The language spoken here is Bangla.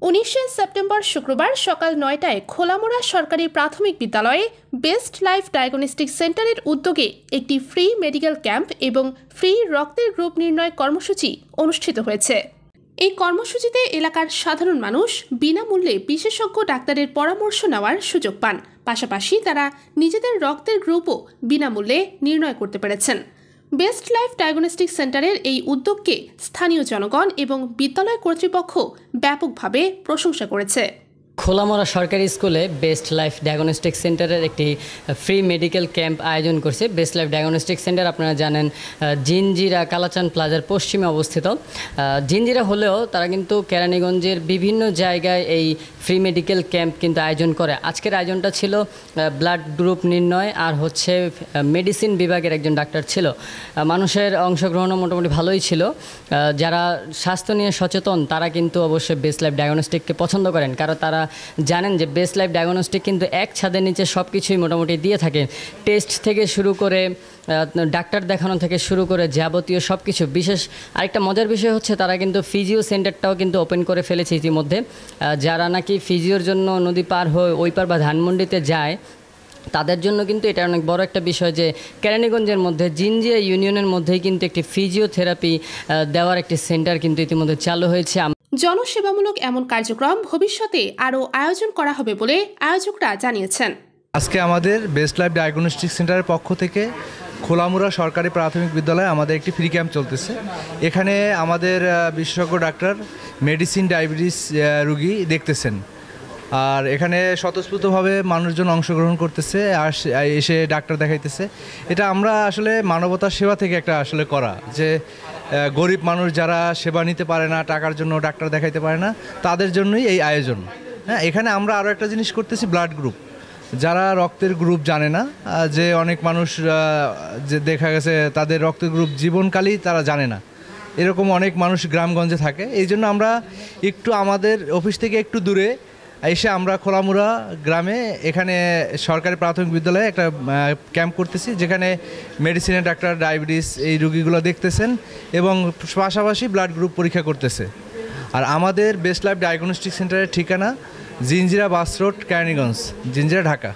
19শে সেপ্টেম্বর শুক্রবার সকাল ৯টায় খোলামোড়া সরকারি প্রাথমিক বিদ্যালয়ে বেস্ট লাইফ ডায়াগনস্টিক সেন্টারের উদ্যোগে একটি ফ্রি মেডিকেল ক্যাম্প এবং ফ্রি রক্তের গ্রুপ নির্ণয় কর্মসূচি অনুষ্ঠিত হয়েছে। এই কর্মসূচিতে এলাকার সাধারণ মানুষ বিনামূল্যে বিশেষজ্ঞ ডাক্তারের পরামর্শ নেওয়ার সুযোগ পান। পাশাপাশি তারা নিজেদের রক্তের গ্রুপও বিনামূল্যে নির্ণয় করতে পেরেছেন। বেস্ট লাইফ ডায়াগনস্টিক সেন্টারের এই উদ্যোগকে স্থানীয় জনগণ এবং বিদ্যালয় কর্তৃপক্ষ ব্যাপকভাবে প্রশংসা করেছে। খোলামোড়া সরকারি স্কুলে বেস্ট লাইফ ডায়াগনস্টিক সেন্টারের একটি ফ্রি মেডিকেল ক্যাম্প আয়োজন করছে। বেস্ট লাইফ ডায়াগনস্টিক সেন্টার আপনারা জানেন জিনজিরা কালাচান প্লাজার পশ্চিমে অবস্থিত। জিনজিরা হলেও তারা কিন্তু কেরানীগঞ্জের বিভিন্ন জায়গায় এই ফ্রি মেডিকেল ক্যাম্প কিন্তু আয়োজন করে। আজকের আয়োজনটা ছিল ব্লাড গ্রুপ নির্ণয় আর হচ্ছে মেডিসিন বিভাগের একজন ডাক্তার ছিল। মানুষের অংশগ্রহণও মোটামুটি ভালোই ছিল। যারা স্বাস্থ্য নিয়ে সচেতন তারা কিন্তু অবশ্যই বেস্ট লাইফ ডায়াগনস্টিককে পছন্দ করেন, কারণ তারা জানেন যে বেস্ট লাইফ ডায়াগনস্টিক কিন্তু এক ছাদের নিচে সব কিছুই মোটামুটি দিয়ে থাকে। টেস্ট থেকে শুরু করে ডাক্তার দেখানো থেকে শুরু করে যাবতীয় সব কিছু। বিশেষ আরেকটা মজার বিষয় হচ্ছে তারা কিন্তু ফিজিও সেন্টারটাও কিন্তু ওপেন করে ফেলেছে ইতিমধ্যে। যারা নাকি ফিজিওর জন্য নদী পার হয়ে ওই পার বা ধানমন্ডিতে যায় তাদের জন্য কিন্তু এটা অনেক বড় একটা বিষয় যে কেরানীগঞ্জের মধ্যে জিনজিয়া ইউনিয়নের মধ্যেই কিন্তু একটি ফিজিওথেরাপি দেওয়ার একটি সেন্টার কিন্তু ইতিমধ্যে চালু হয়েছে। জনসেবামূলক এমন কার্যক্রম ভবিষ্যতে আরও আয়োজন করা হবে বলে আয়োজকরা জানিয়েছেন। আজকে আমাদের বেস্ট লাইফ ডায়াগনস্টিক সেন্টারের পক্ষ থেকে খোলামোড়া সরকারি প্রাথমিক বিদ্যালয়ে আমাদের একটি ফ্রি ক্যাম্প চলতেছে। এখানে আমাদের বিশেষজ্ঞ ডাক্তার মেডিসিন ডায়াবেটিস রুগী দেখতেছেন, আর এখানে স্বতঃস্ফূর্তভাবে মানুষজন অংশগ্রহণ করতেছে আর এসে ডাক্তার দেখাইতেছে। এটা আমরা আসলে মানবতার সেবা থেকে একটা আসলে করা, যে গরিব মানুষ যারা সেবা নিতে পারে না, টাকার জন্য ডাক্তার দেখাইতে পারে না, তাদের জন্যই এই আয়োজন। হ্যাঁ, এখানে আমরা আরও একটা জিনিস করতেছি, ব্লাড গ্রুপ। যারা রক্তের গ্রুপ জানে না, যে অনেক মানুষ যে দেখা গেছে তাদের রক্তের গ্রুপ জীবনকালেই তারা জানে না, এরকম অনেক মানুষ গ্রামগঞ্জে থাকে। এই জন্য আমরা একটু আমাদের অফিস থেকে একটু দূরে এসে আমরা খোলামোড়া গ্রামে এখানে সরকারি প্রাথমিক বিদ্যালয়ে একটা ক্যাম্প করতেছি, যেখানে মেডিসিনের ডাক্তার ডায়াবেটিস এই রুগীগুলো দেখতেছেন এবং পাশাপাশি ব্লাড গ্রুপ পরীক্ষা করতেছে। আর আমাদের বেস্ট লাইফ ডায়াগনস্টিক সেন্টারের ঠিকানা জিনজিরা বাস রোড, কেরানীগঞ্জ, জিনজিরা, ঢাকা।